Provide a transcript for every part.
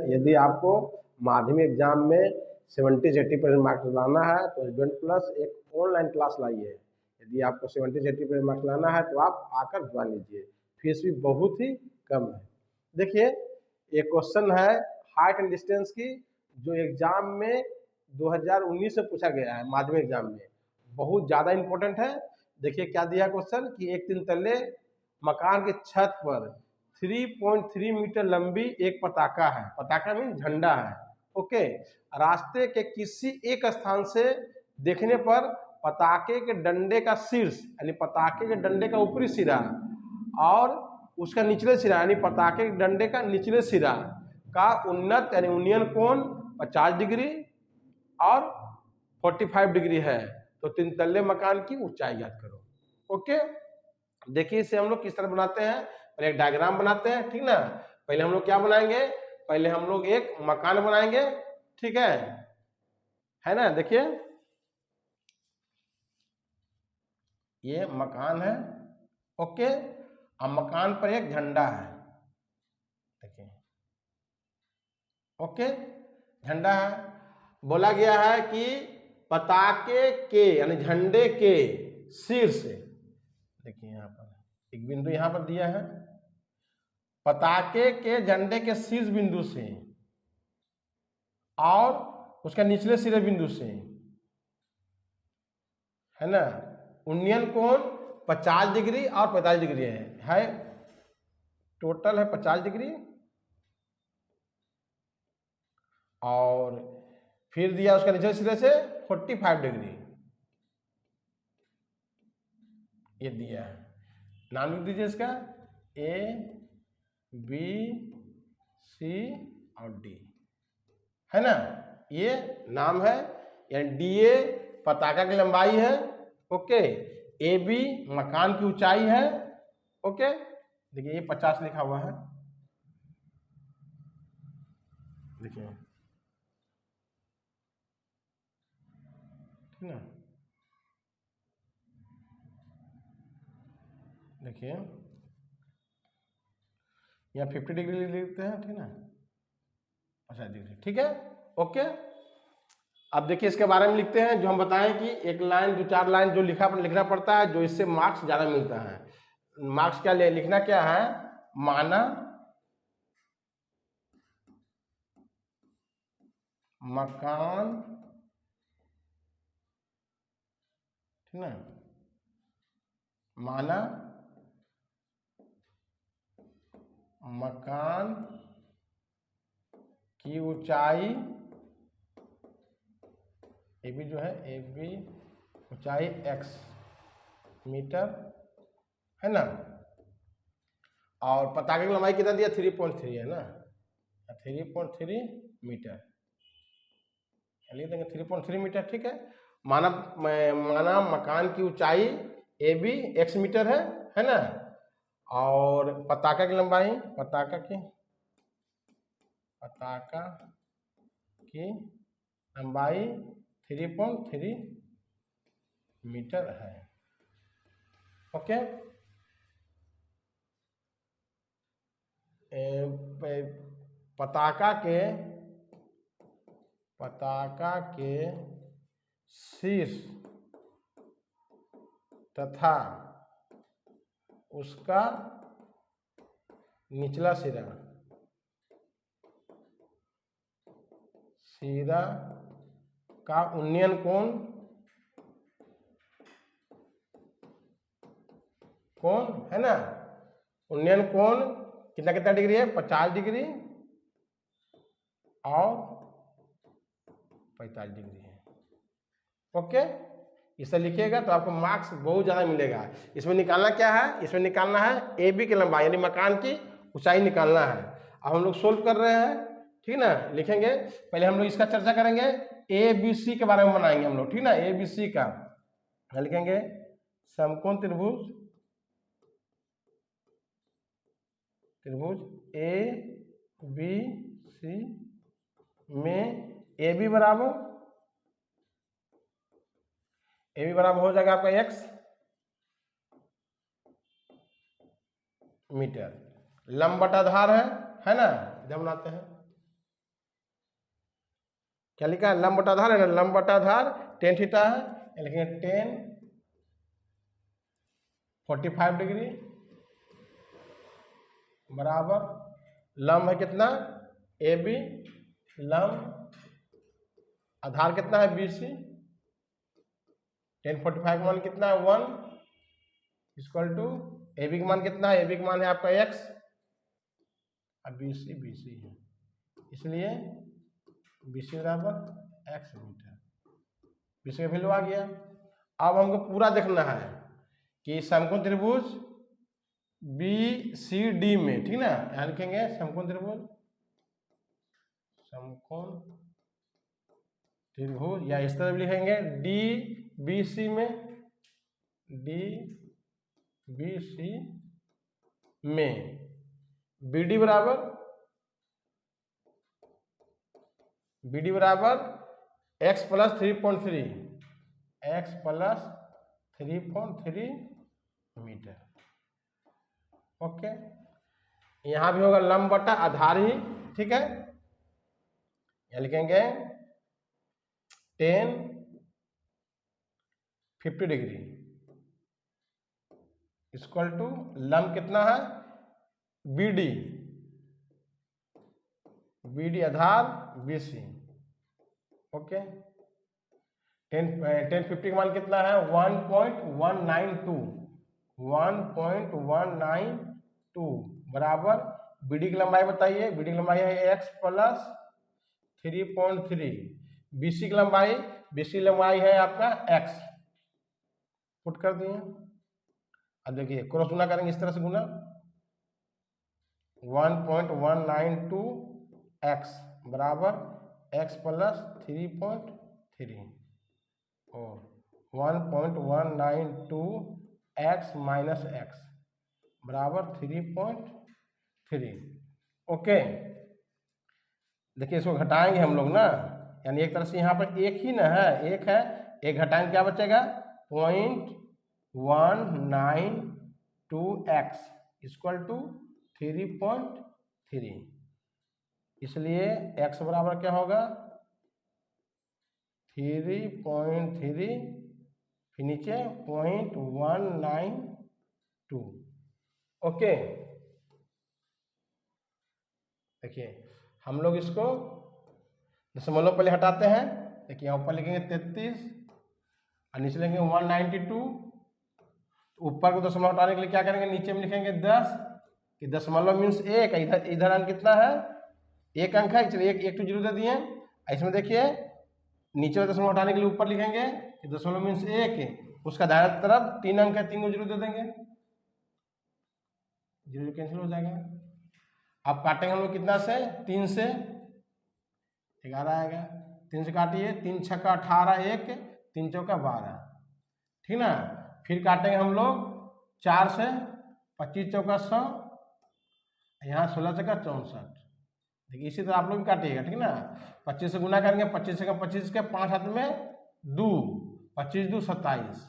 यदि आपको माध्यमिक एग्जाम में 70 से 80% मार्क्स लाना है तो स्टूडेंट प्लस एक ऑनलाइन क्लास लाइए। यदि आपको 70 से 80% मार्क्स लाना है तो आप आकर ज्वाइन लीजिए, फीस भी बहुत ही कम है। देखिए एक क्वेश्चन है हाइट एंड डिस्टेंस की, जो एग्जाम में 2019 से पूछा गया है माध्यमिक एग्जाम में, बहुत ज़्यादा इंपॉर्टेंट है। देखिए क्या दिया क्वेश्चन कि एक 3 तल्ले मकान के छत पर 3.3 मीटर लंबी एक पताका है, पताका मीन झंडा है, ओके। रास्ते के किसी एक स्थान से देखने पर पताके के डंडे का शीर्ष यानी पताके के डंडे का ऊपरी सिरा और उसका निचले सिरा यानी पताके के डंडे का निचले सिरा का उन्नत यानी उन्नयन कोण 50 डिग्री और 45 डिग्री है, तो 3 तल्ले मकान की ऊंचाई याद करो, ओके। देखिए इसे हम लोग किस तरह बनाते हैं, पहले एक डायग्राम बनाते हैं, ठीक ना। पहले हम लोग क्या बनाएंगे, पहले हम लोग एक मकान बनाएंगे, ठीक है ना। देखिए ये मकान है, ओके। अब मकान पर एक झंडा है, देखिए, ओके, झंडा है। बोला गया है कि पताके के यानी झंडे के शीर्ष, देखिए यहाँ पर एक बिंदु यहाँ पर दिया है, पताके के झंडे के शीर्ष बिंदु से और उसका निचले सिरे बिंदु से, है ना, उन्नयन कोण 50 डिग्री और 45 डिग्री है टोटल है 50 डिग्री। और फिर दिया उसका निचले सिरे से 45 डिग्री, ये दिया है। नाम लिख दीजिए इसका ए बी सी और डी, है ना, ये नाम है। यानी डी ए पताका की लंबाई है, ओके। ए बी मकान की ऊंचाई है, ओके। देखिए ये 50 लिखा हुआ है, देखिए, ठीक ना। देखिए यहाँ 50 डिग्री लिख लेते हैं, ठीक ना, 50 डिग्री, ठीक है, ओके। अब देखिए इसके बारे में लिखते हैं, जो हम बताएं कि एक लाइन 2-4 लाइन जो लिखना पड़ता है, जो इससे मार्क्स ज्यादा मिलता है। मार्क्स क्या लिखना क्या है, माना मकान, ठीक ना, माना मकान की ऊंचाई ए बी जो है, ए बी ऊंचाई x मीटर, है ना। और पताके की लंबाई कितना दिया, 3.3 है ना, 3.3 मीटर लिख देंगे, 3.3 मीटर, ठीक है। माना मकान की ऊंचाई ए बी x मीटर है ना। और पताका की लंबाई, पताका की लंबाई 3.3 मीटर है, ओके। पताका के शीर्ष तथा उसका निचला सिरा का उन्नयन कोण है ना, उन्नयन कोण कितना डिग्री है, 50 डिग्री और 45 डिग्री है, ओके। इसे लिखिएगा तो आपको मार्क्स बहुत ज़्यादा मिलेगा। इसमें निकालना क्या है, इसमें निकालना है ए बी की लंबाई यानी मकान की ऊंचाई निकालना है। अब हम लोग सोल्व कर रहे हैं, ठीक ना। लिखेंगे पहले हम लोग इसका चर्चा करेंगे, ए बी सी के बारे में बनाएंगे हम लोग, ठीक ना। ए बी सी का लिखेंगे समकोण त्रिभुज ए बी सी में ए बी बराबर हो जाएगा आपका x मीटर, लंब बटा आधार है ना, जब बनाते हैं क्या लिखा है, लंब बटा आधार है ना, लंब बटा आधार टेन थीटा है, लिखेंगे 10 45 डिग्री बराबर लंब है कितना ए बी, लंब आधार कितना है बी सी, 1045 का मान कितना है 1 इक्वल टू ए बी का मान कितना है, ए बी का मान है आपका x और बी सी है, इसलिए बी सी बराबर x मीटर, बी सी का वैल्यू आ गया। अब हमको पूरा देखना है कि समकोण त्रिभुज बी सी डी में, ठीक ना, यहाँ लिखेंगे समकोण त्रिभुज या इस तरह भी लिखेंगे डी बी सी में, डी बी सी में बी डी बराबर x प्लस 3.3 मीटर। ओके, यहां भी होगा लंब बटा आधार ही, ठीक है, यहां लिखेंगे 10 50 डिग्री इक्वल टू लंब कितना है बी डी आधार बी सी। ओके, 10 50 का मान कितना है 1.192 बराबर बी डी की लंबाई बताइए, बी डी की लंबाई है x प्लस 3.3, बी सी की लंबाई है आपका x, पुट कर दिए। अब देखिए क्रॉस गुना करेंगे इस तरह से गुना 1.192x बराबर x प्लस 3.3 और 1.192x माइनस x बराबर 3.3। ओके, देखिए इसको घटाएंगे हम लोग ना, यानी एक तरह से यहाँ पर एक ही ना है, एक है, एक घटाएंगे क्या बचेगा 0.192x इक्वल टू 3.3, इसलिए x बराबर क्या होगा 3.3 फिर नीचे 0.192। ओके, देखिए हम लोग इसको दशमलव पहले हटाते हैं, देखिए ऊपर लिखेंगे 33 और नीचे लिखेंगे 192, ऊपर को दशमलव हटाने के लिए क्या करेंगे नीचे में लिखेंगे 10 कि दशमलव मीन्स एक, इधर अंक कितना है एक अंक है, चलिए एक टू जीरो दे दिए। इसमें देखिए नीचे में दशमलव हटाने के लिए ऊपर लिखेंगे कि दशमलव मीन्स एक, उसका दाहिने तरफ 3 अंक है, 3 को जीरो दे देंगे, जीरो कैंसिल हो जाएगा। अब काटेंगे हम लोग कितना से 3 से 11 आएगा, 3 से काटिए, 3 छक्का 18 1 3 चौका 12, ठीक ना। फिर काटेंगे हम लोग 4 से 25 चौका 100, यहाँ 16 चौका 64, देखिए इसी तरह आप लोग भी काटिएगा, ठीक ना। 25 से गुना करेंगे, 25 से 25 के 5 हाथ में 2, 25 2 27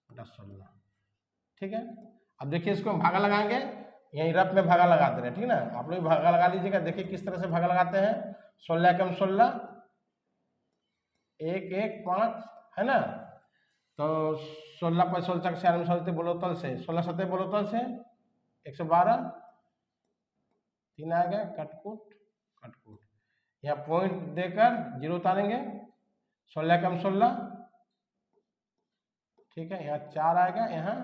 16, ठीक है। अब देखिए इसको हम भागा लगाएंगे, यहीं रफ में भागा लगा दे रहे हैं, ठीक ना, आप लोग भागा लगा लीजिएगा। देखिए किस तरह से भागा लगाते हैं, 16 कम 16 1 1 5 है ना, तो 16 पर 16 तक 96 बोलोतल से 16 7 बोलोतल से 112, 3 आएगा कटकुट, यहाँ पॉइंट देकर जीरो उतारेंगे, 16 कम 16, ठीक है, यहाँ 4 आएगा, यहाँ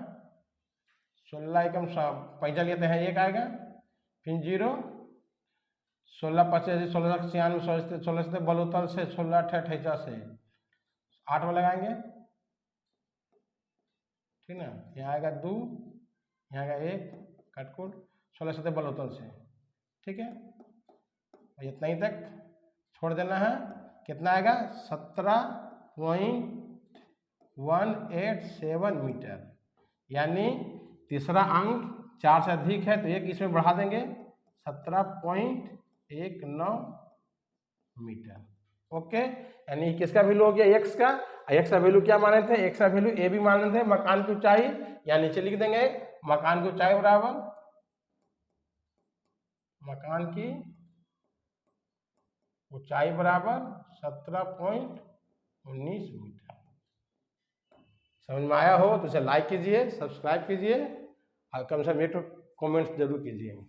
16 एकम पैंजा लेते हैं 1 आएगा, फिर जीरो, 16 25 16 96 16 से बलोतल से 16 अट्ठा से 8 में लगाएंगे, ठीक ना, यहाँ आएगा 2, यहाँ आएगा 1 कटकुट, 16 से बलोतल से, ठीक है, इतना ही तक छोड़ देना है। कितना आएगा 17.187 मीटर, यानी तीसरा अंक 4 से अधिक है तो एक इसमें बढ़ा देंगे 17.19 मीटर। ओके, यानी किसका वैल्यू हो गया x का, x का वैल्यू क्या माने थे, x का वैल्यू a भी माने थे, मकान की ऊंचाई, या नीचे लिख देंगे मकान की ऊंचाई बराबर मकान की ऊंचाई बराबर 17.19 मीटर। समझ में आया हो तो इसे लाइक कीजिए, सब्सक्राइब कीजिए और कम से कम एक कमेंट्स जरूर कीजिए।